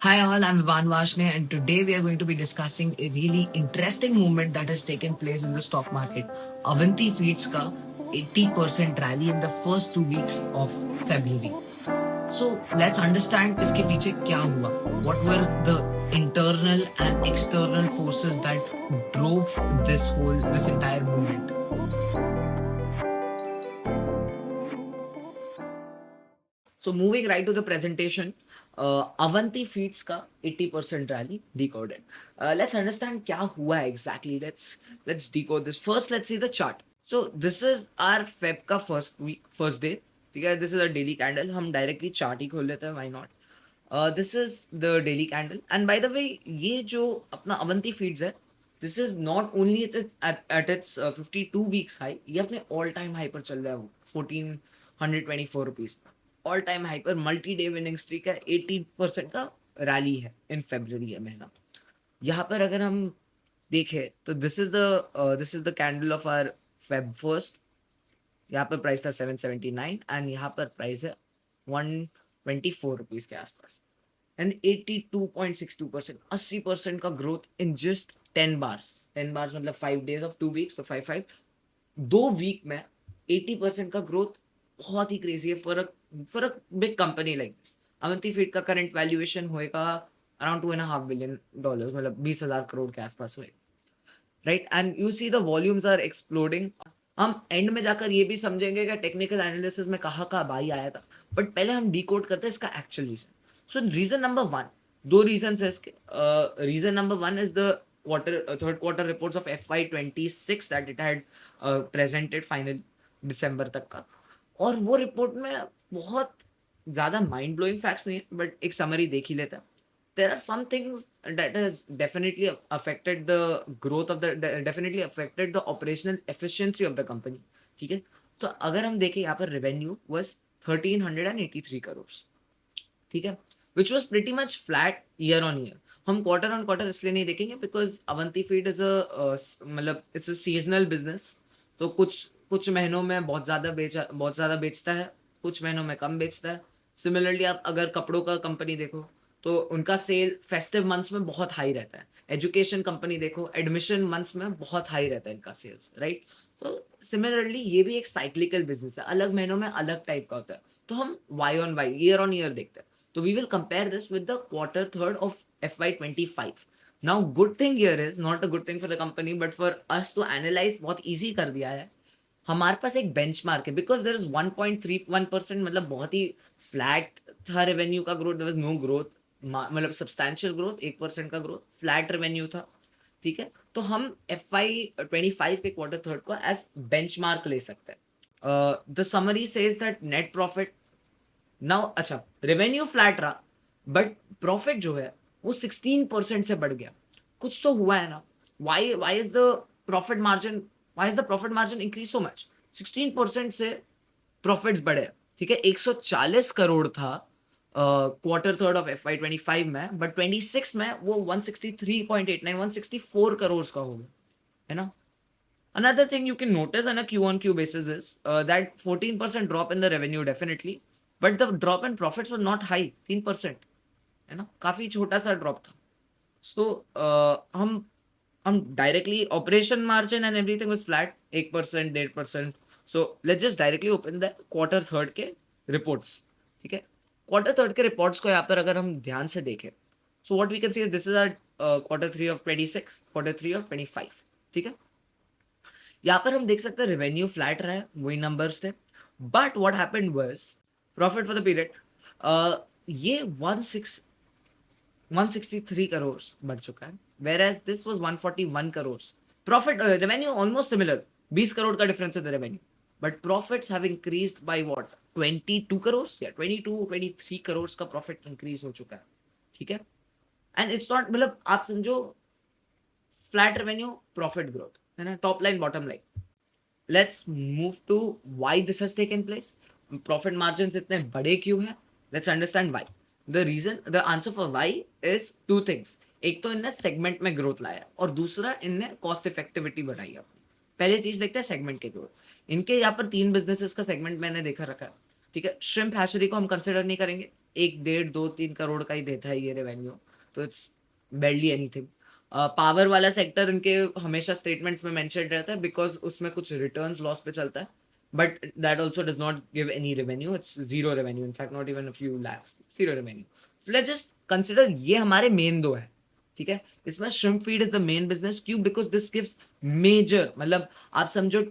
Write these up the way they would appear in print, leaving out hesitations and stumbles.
Hi all, I'm Ivan Vashne, and today we are going to be discussing a really interesting movement that has taken place in the stock market. Avanti Feeds ka 80% rally in the first 2 weeks of February. So let's understand इसके पीछे क्या हुआ. What were the internal and external forces that drove this entire movement? So moving right to the presentation, Avanti Feeds का 80% rally decoded. Let's understand क्या हुआ है exactly. Let's decode this. First, let's see the chart. So this is our Feb का first day. ठीक है, this is a daily candle. हम directly chart ही खोल लेते हैं. Why not? This is the daily candle. And by the way, ये जो अपना Avanti Feeds है, this is not only at its 52 weeks high. ये अपने all time high पर चल रहा है 1424 rupees. ऑल टाइम हाई पर मल्टी डे विनिंग स्ट्रीक है. 80% का रैली है इन फरवरी ये महीना. यहाँ पर अगर हम देखें तो this is the candle of our Feb first. यहाँ पर प्राइस था 779 एंड यहाँ पर प्राइस है 124 रुपीज के आसपास. एंड 82.62%, 80% का growth in just 10 bars. 10 bars मतलब 5 days ऑफ 2 weeks, तो 5 2 वीक में 80% का ग्रोथ बहुत ही क्रेजी है for a big company like this. Avanti feed का करंट वैल्यूएशन होएगा अराउंड $2.5 billion, मतलब 20,000 करोड़ के आसपास होएगा. Right, and you see the volumes are exploding. हम एंड में जाकर ये भी समझेंगे कि टेक्निकल एनालिसिस में कहाँ कहाँ बाई आया था, बट पहले हम डिकोड करते हैं इसका actual reason. So reason number 1, दो रीजन है इसके. Reason number 1 is the third quarter reports of FY26 that it had presented final दिसंबर तक का. और वो रिपोर्ट में बहुत ज़्यादा माइंड ब्लोइंग फैक्ट्स नहीं है, बट एक समरी देख ही लेता है. There are some things that has definitely affected the growth of definitely affected the operational efficiency of the company. ठीक है, तो अगर हम देखें यहाँ पर रेवेन्यू was 1383 करोड़. ठीक है, which was pretty much flat year on year. हम क्वार्टर ऑन क्वार्टर इसलिए नहीं देखेंगे बिकॉज अवंती फीड इज मतलब इट्स अ सीजनल बिजनेस. तो कुछ महीनों में बहुत ज़्यादा बेचता है, कुछ महीनों में कम बेचता है. सिमिलरली आप अगर कपड़ों का कंपनी देखो तो उनका सेल फेस्टिव मंथ्स में बहुत हाई रहता है. एजुकेशन कंपनी देखो, एडमिशन मंथ्स में बहुत हाई रहता है इनका सेल्स. राइट, तो सिमिलरली ये भी एक साइक्लिकल बिजनेस है, अलग महीनों में अलग टाइप का होता है. तो हम वाई ऑन ईयर देखते हैं. So we will compare this with the quarter third of FY25. Now good thing here is not a good thing for the company, but for us to analyze बहुत easy कर दिया है. हमारे पास एक benchmark है because there is 1.31%, मतलब बहुत ही फ्लैट था रेवेन्यू का growth. There was no growth, मतलब सब्सटैंशियल ग्रोथ, 1% का ग्रोथ, फ्लैट रेवेन्यू था. ठीक है, तो हम FY25 के क्वार्टर थर्ड को एज बेंचमार्क ले सकते हैं. The summary says that net profit now, अच्छा रेवेन्यू फ्लैट रहा बट प्रॉफिट जो है वो 16% से बढ़ गया. कुछ तो हुआ है ना. Why is the profit margin why is the profit margin increase so much. 16% से प्रॉफिट्स बढ़े. ठीक है, 140 करोड़ था क्वार्टर थर्ड ऑफ FY25 में, बट 26 में वो 163.89 164 करोड़ का हो गया है ना. Another thing you can notice on a Q on Q basis is that 14% drop in the revenue definitely, but the drop in profits were not high. 3% है ना, काफी छोटा सा ड्रॉप था. सो हम directly operation margin and everything was flat 1% 1.5%. So let's just directly open the quarter third के reports. ठीक है, क्वार्टर थर्ड के रिपोर्ट्स को यहाँ पर अगर हम ध्यान से देखें, so what we can see is this is our quarter three of 26, quarter three of 25. ठीक है, यहाँ पर हम देख सकते हैं रेवेन्यू फ्लैट रहा है, वही नंबर्स थे. But what happened was profit for the period ये 163 करोड़ बढ़ चुका है, whereas this was 141 crore. Profit revenue almost similar, 20 crore का डिफरेंस है the revenue, but profits have increased by what 22 crore या 23 करोड़ का प्रॉफिट इंक्रीज हो चुका है. ठीक है, एंड इट्स नॉट, मतलब आप समझो फ्लैट रेवेन्यू प्रॉफिट ग्रोथ है ना, top line bottom line. Let's move to why this has taken place. Profit margin इतने बड़े क्यों हैं? Let's understand why. The answer for why is two things. एक तो इनने सेगमेंट में ग्रोथ लाया और दूसरा इनने कॉस्ट इफेक्टिविटी बढ़ाई अपनी. पहले चीज देखते हैं सेगमेंट के ग्रोथ. इनके यहाँ पर 3 बिजनेसेस का सेगमेंट मैंने देखा रखा है. ठीक है, श्रिम्प हैचरी को हम कंसिडर नहीं करेंगे एक 1.5-2-3 करोड़ का ही देता है ये रेवेन्यू, तो इट्स barely एनीथिंग। पावर वाला सेक्टर इनके हमेशा स्टेटमेंट्स में मेंशन रहता है बिकॉज उसमें कुछ रिटर्न्स लॉस पे चलता है, but that also does not give any revenue, it's zero revenue, in fact not even a few lakhs, zero revenue. Let's just consider ये हमारे मेन दो है, ठीक है। इसमें shrimp feed is the main business, क्यों? बिकॉज दिस गिव्स मेजर, मतलब आप समझो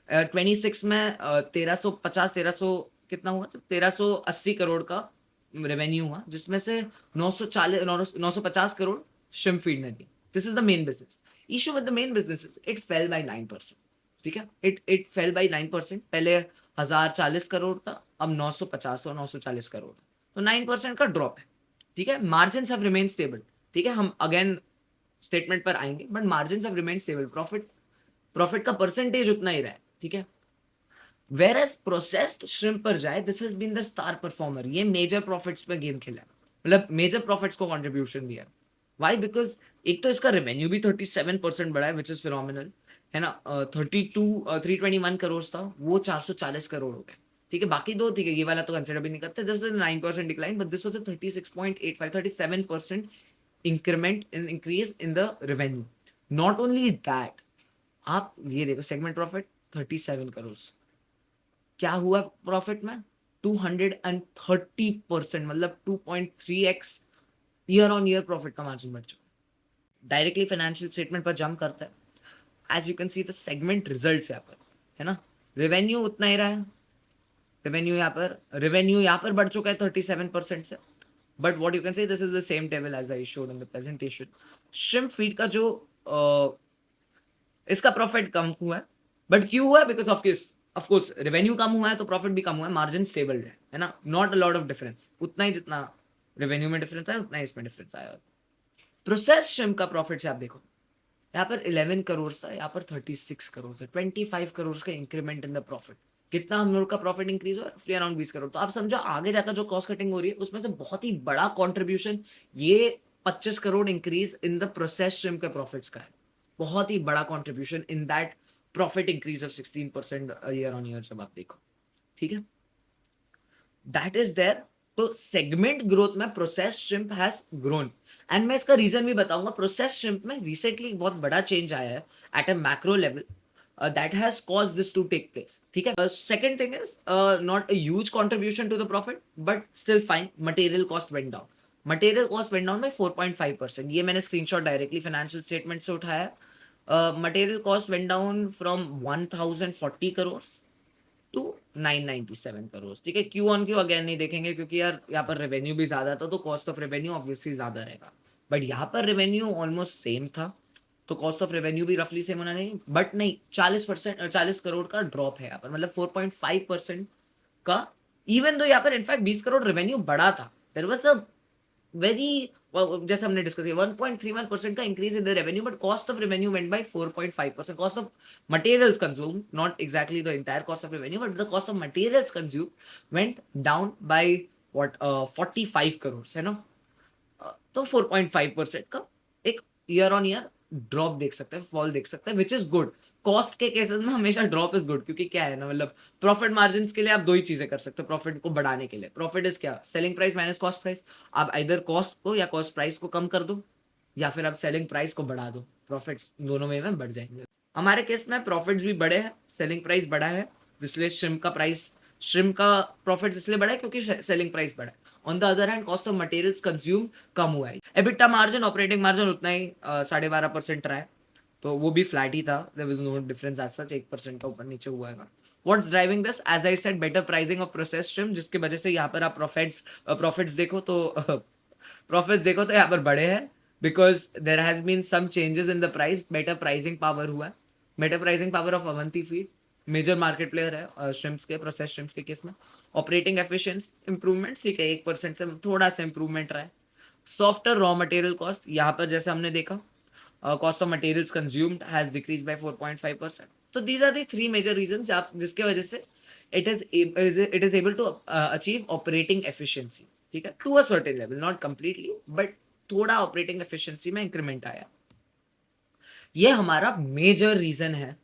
26 में 1350 1300 कितना हुआ, 1380 करोड़ का रेवेन्यू हुआ, जिसमें से 950 करोड़ श्रिम्प फीड ने दी। This is the main business. Issue with the main business is it fell by 9%, ठीक है। It fell by 9%। पहले 1040 करोड़ था, अब 950 और 940 करोड़, तो 9% का ड्रॉप है, ठीक है। मार्जिन हैव रिमेन स्टेबल, ठीक है। हम अगेन स्टेटमेंट पर आएंगे, but margin have remain stable, profit का परसेंटेज उतना ही रहा है, ठीक है। वेर एज प्रोसेस्ड श्रिम्प पर जाए, this has been the star performer, ये मेजर प्रॉफिट्स पे गेम खेला है, मतलब मेजर प्रॉफिट्स को कंट्रीब्यूशन दिया। वाई? बिकॉज एक तो इसका रेवेन्यू भी 37% बढ़ा है, विच इज फिनोमिनल, है ना। 321 करोड़ था, वो 440 करोड़ हो गए, ठीक है। बाकी दो, ठीक है, ये वाला तो कंसिडर भी नहीं करते, just 9% decline, but this was a 36.85 37% increment in increase in the revenue. Not only that, आप ये देखो सेगमेंट प्रॉफिट 37 करोड़, क्या हुआ प्रॉफिट में? 230%, मतलब 2.3x year on year profit का मार्जिन बढ़ चुका। डायरेक्टली फाइनेंशियल स्टेटमेंट पर जंप करता है। As you can see the segment results यहाँ पर, है ना। रेवेन्यू उतना ही रहा है, रेवेन्यू यहाँ पर बढ़ चुका है 37% से, but what you can say this is the same table as I showed in the presentation. Shrimp feed का जो इसका प्रॉफिट कम हुआ है, बट क्यों हुआ है? बिकॉज ऑफ किस, ऑफकोर्स रेवेन्यू कम हुआ है तो प्रॉफिट भी कम हुआ है, मार्जिन स्टेबल है ना। Not a lot of difference, उतना ही जितना रेवेन्यू में डिफरेंस आया उतना ही इसमें डिफरेंस आया। प्रोसेस श्रिम्प का प्रॉफिट से आप देखो, यहाँ पर 11 करोड़ था, यहाँ पर 36 करोड़ था, 25 करोड़ का इंक्रीमेंट इन द प्रॉफिट। कितना हम लोग का प्रॉफिट इंक्रीज हुआ? रफली अराउंड 20 करोड़। तो आप समझो आगे जाकर जो कॉस्ट कटिंग हो रही है उसमें से बहुत ही बड़ा कॉन्ट्रीब्यूशन ये 25 crore increase in the process shrimp के प्रॉफिट्स का है। बहुत ही बड़ा contribution in that profit increase of 16% year on year जब आप देखो, ठीक है। That is there. तो सेगमेंट ग्रोथ में process shrimp has grown, and मैं इसका रीजन भी बताऊंगा। प्रोसेस श्रिम्प में रिसेंटली बहुत बड़ा चेंज आया है at a macro level, that has caused this to take place, ठीक है। Second thing is not a huge contribution to the profit, but still fine. Material cost went down. Material cost went down by 4.5%. ये मैंने screenshot directly financial statement से उठाया। Material cost went down from 1040 crores to 997 crore, ठीक है। Q on Q again नहीं देखेंगे क्योंकि यार यहाँ पर रेवेन्यू भी ज्यादा था, तो कॉस्ट ऑफ रेवेन्यू ऑब्वियसली ज्यादा रहेगा, बट यहाँ पर रेवेन्यू ऑलमोस्ट सेम था, तो कॉस्ट ऑफ रेवेन्यू भी रफली सेम होना नहीं, बट नहीं 40% 40 करोड़ का ड्रॉप है यहाँ पर, मतलब 4.5% का। इवन दो यहाँ पर इनफैक्ट 20 करोड़ रेवेन्यू बढ़ा था, देयर वाज अ वेरी, जैसे हमने डिस्कस किया 1.31% का increase in the revenue, but cost of revenue went by 4.5%। Cost of materials consume, not exactly the entire cost of revenue, but the cost of materials consume went down by what 45 crore, है ना। तो 4.5% का एक year on year drop देख सकते हैं, fall देख सकते हैं, विच इज गुड। कॉस्ट के केसेस में हमेशा ड्रॉप इज गुड, क्योंकि क्या है ना, मतलब प्रॉफिट मार्जिन के लिए आप दो ही चीजें कर सकते हो प्रॉफिट को बढ़ाने के लिए। प्रॉफिट इज क्या? Selling price minus cost price. आप इधर कॉस्ट को या कॉस्ट प्राइस को कम कर दो, या फिर आप सेलिंग प्राइस को बढ़ा दो, प्रॉफिट्स दोनों में बढ़ जाएंगे। हमारे केस में प्रॉफिट्स भी बढ़े हैं, सेलिंग प्राइस बढ़ा है, इसलिए श्रिम्प का प्रॉफिट इसलिए बढ़ा है क्योंकि सेलिंग प्राइस बढ़ा है। On the other hand cost of materials consume कम हुआ है। एबिटा मार्जिन, ऑपरेटिंग मार्जिन उतना ही 12.5% रहा है, तो वो भी फ्लैट ही था, there was no difference as such, 1% का ऊपर नीचे हुआ है। What's driving this? As I said, better pricing of process shrimp, जिसकी वजह से यहाँ पर आप प्रॉफिट्स देखो तो प्रॉफिट्स देखो तो यहाँ पर बढ़े हैं, because there has been some changes in the price, better pricing power हुआ है। Better pricing power of Avanti feed, major market player है श्रिम्प्स के, प्रोसेस श्रिम्प्स के केस में। ऑपरेटिंग एफिशिएंसी इंप्रूवमेंट, ठीक है, 1% से थोड़ा सा इंप्रूवमेंट रहा है। सॉफ्टर रॉ मटेरियल कॉस्ट, यहाँ पर जैसे हमने देखा cost of materials consumed has decrease by 4.5%। तो these are the three major reasons जिसके वजह से it is able to achieve operating efficiency, ठीक है, to a certain level, not completely, but थोड़ा ऑपरेटिंग एफिशिएंसी में इंक्रीमेंट आया। ये हमारा मेजर रीजन है,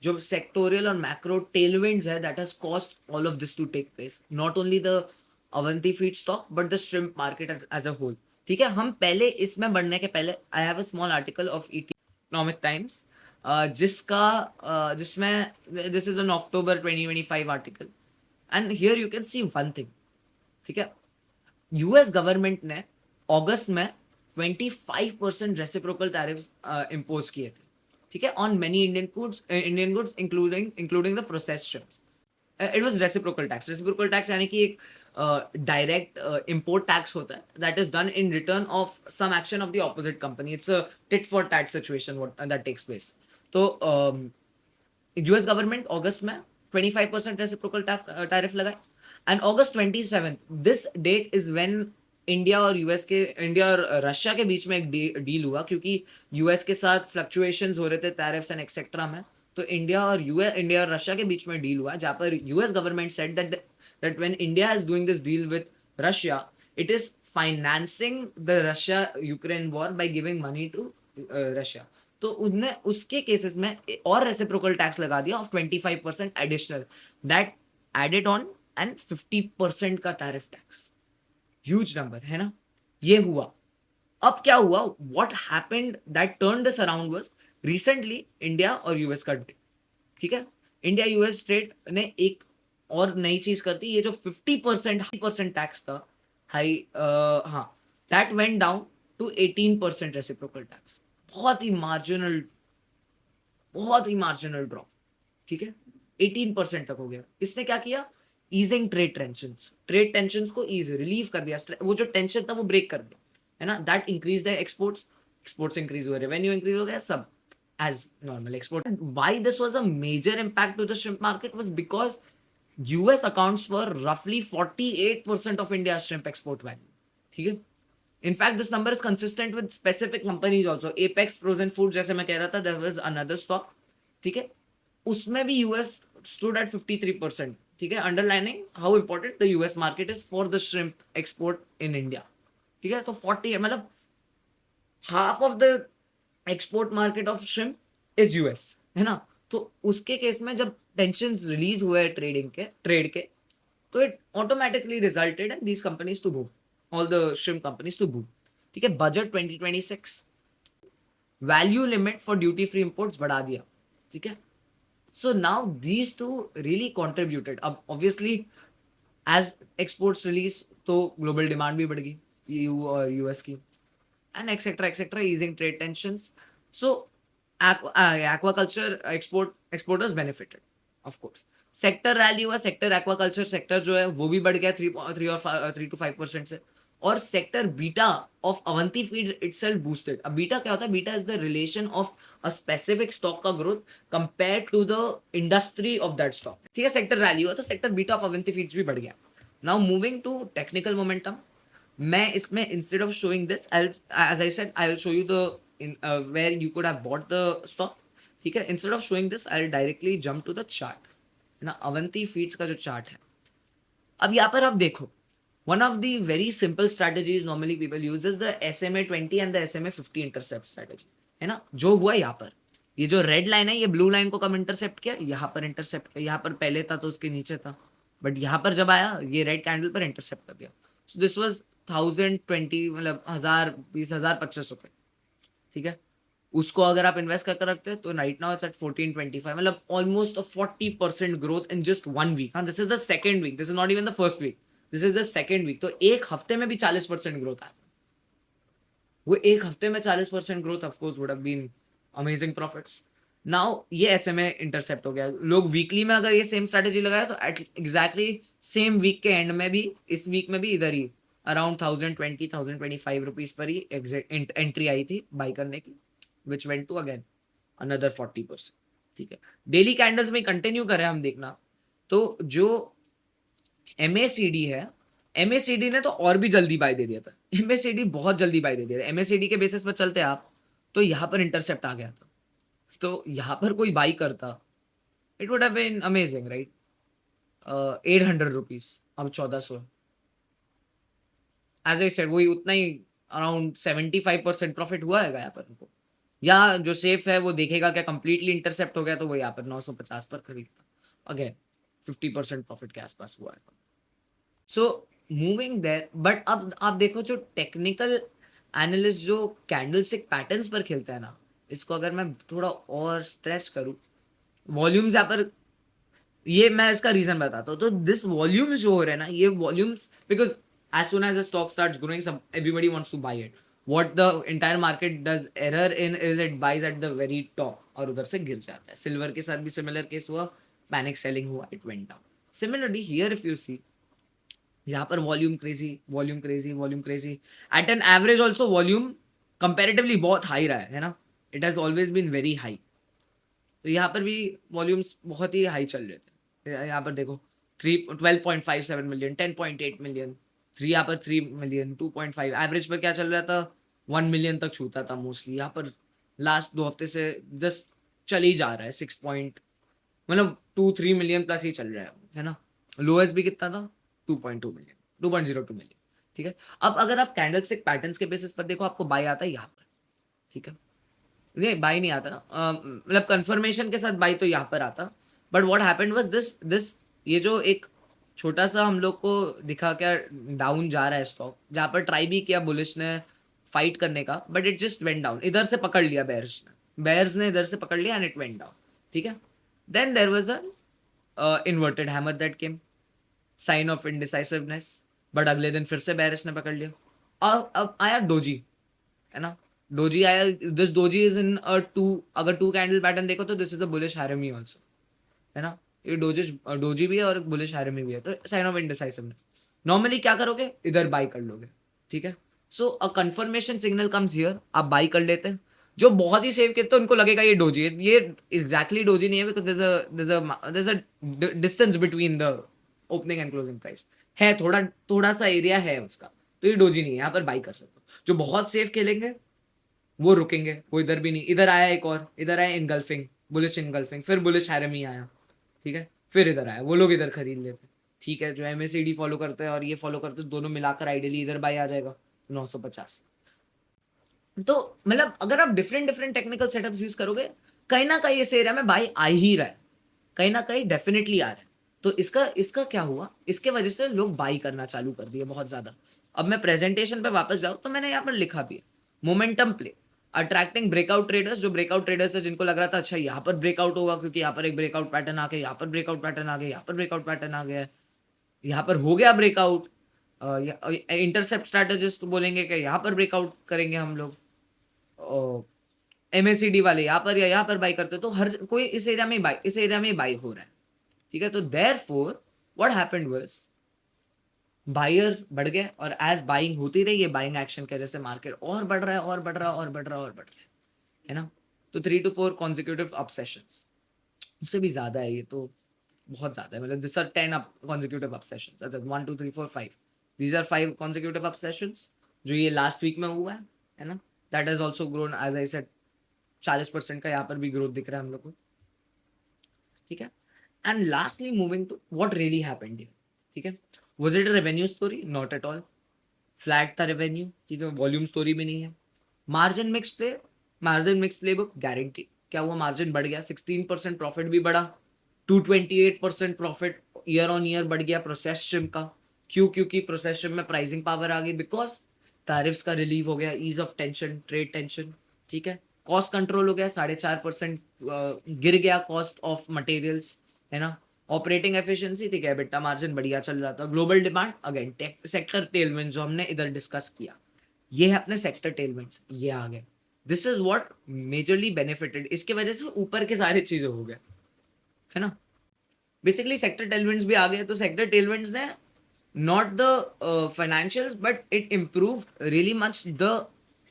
जो सेक्टोरियल और मैक्रो टेलविंड्स है, that has caused all of this to take place. Not only the Avanti feedstock but the shrimp market as a whole. ठीक है, हम पहले इसमें बढ़ने के पहले I have a small article of Economic Times जिसमें this is an October 2025 article and here you can see one thing. ठीक है, यूएस गवर्नमेंट ने अगस्त में 25% रेसिप्रोकल टैरिफ्स इम्पोज किए थे। ठीक है, on many Indian goods including the processed ships. It was reciprocal tax. Reciprocal tax यानी कि एक डायरेक्ट इम्पोर्ट टैक्स होता है that is done in return of some action of the opposite company. It's a tit for tat situation that takes place. तो US government अगस्त में 25% reciprocal tariff लगाए and August 27 this date is when India और Russia के बीच में एक deal हुआ, क्योंकि यूएस के साथ फ्लक्चुएशंस हो रहे थे टैरिफ्स एंड एक्सेट्रा में। तो इंडिया और रशिया के बीच में डील हुआ जहां पर US government said that when India is doing this deal with Russia it is financing the Russia Ukraine war by giving money to Russia. तो उसने उसके केसेस में और रेसिप्रोकल टैक्स लगा दिया of 25% additional that added on and 50% का tariff tax. Huge number है ना। ये हुआ। अब क्या हुआ, what happened that turn this around was recently India और यूएस का ट्रेड। ठीक है, इंडिया यूएस ट्रेड ने एक और नई चीज कर दी। ये जो 50% टैक्स था हाई, हाँ, that went down to 18% reciprocal tax. बहुत ही मार्जिनल ड्रॉप। ठीक है, 18% तक हो गया। इसने क्या किया, ईजिंग ट्रेड टेंशन को ईज रिलीव कर दिया। वो जो टेंशन था वो ब्रेक कर दिया, है ना। That increase the exports increase हुए, रेवेन्यू इंक्रीज हो गया, सब as normal export. And why this was a major impact to the shrimp market was because US accounts for roughly 48% of India's shrimp export value. ठीक है, in fact this number is consistent with specific companies also. Apex frozen food जैसे मैं कह रहा था, there was another stock. ठीक है, उसमें भी यूएस स्टूड एट 53%। ठीक है, underlining how important the US market is for the shrimp export in India. ठीक है, तो 40 मतलब half of the export market of shrimp is US, है ना। तो उसके केस में जब टेंशन रिलीज हुए ट्रेड के, तो it automatically resulted in these companies to boom, all the shrimp companies to boom. ठीक है, budget 2026 value limit for duty free imports बढ़ा दिया। ठीक है, so now these two really contributed. अब ऑब्वियसली एज एक्सपोर्ट्स रिलीज तो global demand भी बढ़ गई ईयू और यूएस की, and etc easing trade tensions. So aquaculture exporters benefited, of course. Sector rally हुआ, सेक्टर एक्वाकल्चर सेक्टर जो है वो भी बढ़ गया 3 to 5% से। और sector beta of Avanti feeds itself boosted. अब बीटा क्या होता है, beta is the relation of a specific stock का growth compare to the industry of that stock. ठीक है, सेक्टर रैली हुआ तो sector beta of Avanti feeds भी बढ़ गया। Now moving to technical momentum, मैं इसमें instead of showing this as I said I will show you the where you could have bought the stock. ठीक है, instead of showing this I will directly jump to the chart, है ना। Avanti feeds का जो chart है, अब यहाँ पर आप देखो, one of the very simple strategies normally people uses the SMA-20 and the SMA-50 intercept strategy, है ना। जो हुआ यहाँ पर, ये जो रेड लाइन है, ये ब्लू लाइन को कब इंटरसेप्ट किया, यहाँ पर इंटरसेप्ट किया। यहाँ पर पहले था तो उसके नीचे था, बट यहाँ पर जब आया ये रेड कैंडल पर इंटरसेप्ट कर दिया। सो दिस वाज 1020, मतलब 1000, 20,000, 2500 रुपये। ठीक है, उसको अगर आप इन्वेस्ट करके रखते हैं तो राइट नाउ इट्स एट 1425, मतलब almost 40% growth in just 1 week. हाँ, this is the second week, this is not even the first week, this is the second week. तो एक हफ्ते में भी 40% ग्रोथ आया। वो एक हफ्ते में 40% growth of course would have been amazing profits. Now ये SMA इंटरसेप्ट हो गया। लोग वीकली में अगर ये सेम स्ट्रेटेजी लगाया तो एग्जैक्टली सेम वीक के एंड में भी, इस वीक में भी इधर ही अराउंड 1025 रुपीज पर ही एंट्री आई थी बाई करने की, which went to again another 40%। ठीक है, डेली कैंडल्स में कंटिन्यू करें हम देखना, तो जो MACD है, MACD ने तो और भी जल्दी बाय दे दिया था। MACD बहुत जल्दी बाय दे दिया था। MACD के बेसिस पर चलते आप तो यहाँ पर इंटरसेप्ट आ गया था, तो यहाँ पर कोई बाई करता, it would have been amazing, right. 800 rupees, अब 1400। एज आई सेड, वही उतना ही अराउंड 75% प्रॉफिट हुआ है यहाँ पर उनको। या जो सेफ है वो देखेगा क्या कंप्लीटली इंटरसेप्ट हो गया, तो वो यहाँ पर 950 पर खरीदता। अगेन 50% प्रॉफिट के आसपास हुआ है। सो मूविंग देयर, बट अब आप देखो जो टेक्निकल एनालिस्ट जो कैंडलस्टिक पैटर्न्स पर खेलता है ना, इसको अगर मैं थोड़ा और स्ट्रेच करूँ, वॉल्यूम्स यहाँ पर, ये मैं इसका रीजन बताता हूँ। तो दिस वॉल्यूम्स जो हो रहे हैं ना, ये volumes because as soon as the stock starts growing, सब everybody wants to buy it. What the entire market does error in is it buys at the very top और उधर से गिर जाता है. सिल्वर के साथ भी सिमिलर केस हुआ, पैनिक सेलिंग हुआ, it went down. Similarly here if you see, यहाँ पर volume crazy, volume crazy, volume crazy, at an average also volume comparatively बहुत हाई रहा है ना, it has always been very high. तो यहाँ पर भी वॉल्यूम्स बहुत ही हाई चल रहे थे. यहाँ पर देखो 12.57 मिलियन, 10.8 मिलियन, यहाँ पर 3 मिलियन, 2.5, एवरेज पर क्या चल रहा था, 1 मिलियन तक छूता था मोस्टली. यहाँ पर लास्ट 2 हफ्ते से जस्ट चल ही जा रहा है 6 पॉइंट, मतलब 2-3 मिलियन प्लस ही चल रहा है ना. लोएस्ट भी कितना था, 2.2 मिलियन, 2.02 मिलियन. ठीक है. अब अगर आप कैंडलस्टिक पैटर्न्स के बेसिस पर देखो, आपको बाय आता है यहाँ पर. ठीक है. नहीं, बाई नहीं आता, मतलब कंफर्मेशन के साथ बाई तो यहाँ पर आता. But what happened was this ये जो एक छोटा सा हम लोग को दिखा क्या डाउन जा रहा है स्टॉक, जहाँ पर ट्राई भी किया बुलिश ने फाइट करने का, but it just went down. इधर से पकड़ लिया बेयर्स ने इधर से पकड़ लिया एंड इट वेंट डाउन. ठीक है. Then there was a inverted hammer that came, sign of indecisiveness, but अगले दिन फिर से बेयर्स ने पकड़ लिया. अब आया डोजी, है ना. डोजी आया, this doji is in a two, अगर टू कैंडल पैटर्न देखो तो this is a bullish harami also, है ना. ये डोजी भी है और बुलिश हैरमी भी है, तो साइन ऑफ इनडिसाइसिवनेस. नॉर्मली क्या करोगे, इधर बाई कर लोगे. ठीक है. So a confirmation signal comes here, आप बाई कर लेते हैं. जो बहुत ही सेफ कहते हैं उनको लगेगा ये डोजी है. ये एग्जैक्टली डोजी नहीं है, because there is a distance between the opening and closing price है, थोड़ा थोड़ा सा एरिया है उसका, तो ये डोजी नहीं है. यहाँ पर बाई कर सकते हो. जो बहुत सेफ खेलेंगे वो रुकेंगे, वो इधर भी नहीं. इधर आया एक और, इधर आया इनगल्फिंग, बुलिश इनगल्फिंग, फिर बुलिश हैरमी आया. ठीक है. फिर इधर आया, वो लोग इधर खरीद लेते. ठीक है. जो एमएससीडी फॉलो करते हैं और ये फॉलो करते हैं, दोनों मिलाकर आइडियली इधर बाई आ जाएगा 950. तो मतलब अगर आप different different technical setups use करोगे, कहीं ना कहीं इस एरिया में बाई आ ही रहा है, कहीं ना कहीं डेफिनेटली आ रहा है. तो इसका इसका क्या हुआ, इसके वजह से लोग बाई करना चालू कर दिए बहुत ज्यादा. अब मैं प्रेजेंटेशन पे वापस जाऊं तो मैंने यहाँ पर लिखा भी है, momentum play attracting breakout traders. जो ब्रेकआउट ट्रेडर्स है जिनको लग रहा था अच्छा यहाँ पर ब्रेकआउट होगा, क्योंकि यहाँ पर एक ब्रेकआउट पैटर्न आ गया, यहाँ पर ब्रेकआउट पैटर्न आ गया, यहाँ पर ब्रेकआउट पैटर्न आ गया, यहाँ पर हो गया ब्रेकआउट. इंटरसेप्ट स्ट्रैटेजिस्ट बोलेंगे कि यहाँ पर ब्रेकआउट करेंगे हम लोग, एमएससीडी वाले यहाँ पर या यहाँ पर बाई करते, तो हर कोई इस एरिया में बाई, इस एरिया में बाई हो रहा है. ठीक है. तो therefore what happened was, buyers बढ़ गए, और एज बाइंग होती रही है, बाइंग एक्शन की वजह से मार्केट और बढ़ रहा है और बढ़ रहा है और बढ़ रहा है और बढ़ रहा है ना. तो 3 to 4 कॉन्जिक्यूटिव अप सेशंस, उससे भी ज्यादा है ये तो, बहुत ज्यादा है. मतलब this are 10 up consecutive up sessions. अच्छा 1 2 3 4 5, these are 5 consecutive up sessions जो ये लास्ट वीक में हुआ है ना. That has also grown, as I said 40% का यहाँ पर भी ग्रोथ दिख रहा है हम लोग को. ठीक है. And lastly moving to what really happened here. ठीक है. Was it a revenue story? Not at all. Flat था रेवेन्यू. ठीक है. वॉल्यूम स्टोरी भी नहीं है. Margin mix play, margin mix play book guarantee. क्या हुआ, मार्जिन बढ़ गया, 16% प्रॉफिट भी बढ़ा, 228% प्रॉफिट ईयर ऑन ईयर बढ़ गया प्रोसेस शिप का. क्यों? क्योंकि प्रोसेस शिप में प्राइसिंग पावर आ गई, बिकॉज टैरिफ्स का रिलीव हो गया, ease of tension, trade tension. ठीक है. कॉस्ट कंट्रोल हो गया, 4.5% गिर गया कॉस्ट ऑफ मटेरियल्स, है ना. ऑपरेटिंग एफिशिएंसी, ठीक है, बेटा मार्जिन बढ़िया चल रहा था. Global demand, again tech sector Tailwind जो हमने इधर डिस्कस किया, ये है अपने सेक्टर टेलविंड्स, ये आ गए. This is what majorly benefited. इसके वजह से ऊपर के सारे चीजें हो गए, है ना. बेसिकली सेक्टर टेलविंड्स भी आ गए, तो सेक्टर टेलविंड्स ने not the financials, but it improved really much the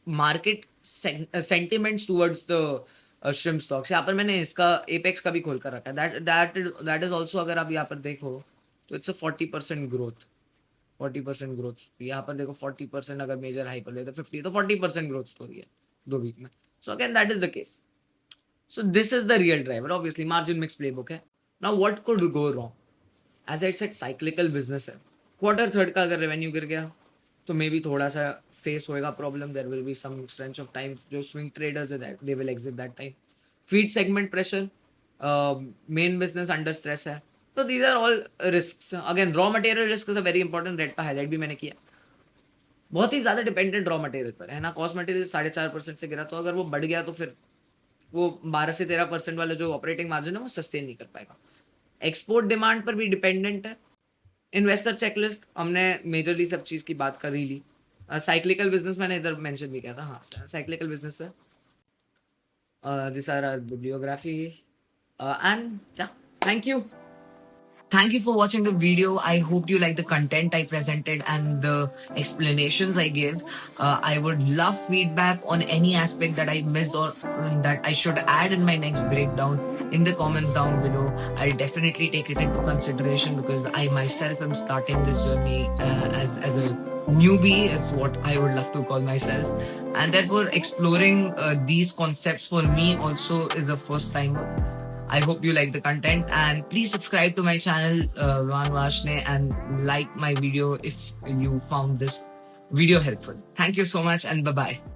market sentiments towards the shrimp stocks. यहाँ पर मैंने इसका एपेक्स का भी खोल कर रखा है. that is also, अगर आप यहाँ पर देखो तो इट्स अ 40% ग्रोथ, 40% ग्रोथ. यहाँ पर देखो 40%, अगर मेजर हाई पर ले तो 50, तो 40% ग्रोथ स्टोरी है 2 वीक में. So again that is the case. So this is the real driver. Obviously margin mix playbook है. Now what could go wrong, as I said cyclical business है. Quarter third का अगर revenue गिर गया तो may be थोड़ा सा face होएगा problem. There will be some stretch of time. जो स्विंग ट्रेडर्स है that they will exit that time. Feed segment pressure, main business under stress है. तो these are all risks. Again, raw material risk is a very important, rate पे highlight भी मैंने किया. बहुत ही ज़्यादा डिपेंडेंट रॉ मटेरियल पर है ना. कॉस्ट मटेरियल 4.5% से गिरा, तो अगर वो बढ़ गया तो फिर वो 12 से 13% वाला जो ऑपरेटिंग मार्जिन है वो सस्टेन नहीं कर पाएगा. एक्सपोर्ट डिमांड पर भी डिपेंडेंट है. इन्वेस्टर चेकलिस्ट हमने मेजरली सब चीज़ की बात कर ही ली. साइक्लिकल बिजनेस मैंने इधर मेंशन भी किया था. हाँ, साइक्लिकल बिजनेस है. These are our bibliography. And yeah, thank you. Thank you for watching the video. I hope you like the content I presented and the explanations I gave. I would love feedback on any aspect that I missed or that I should add in my next breakdown in the comments down below. I'll definitely take it into consideration because I myself am starting this journey as a newbie is what I would love to call myself. And therefore exploring these concepts for me also is the first time. I hope you like the content and please subscribe to my channel Ran Vashne and like my video if you found this video helpful. Thank you so much and bye bye.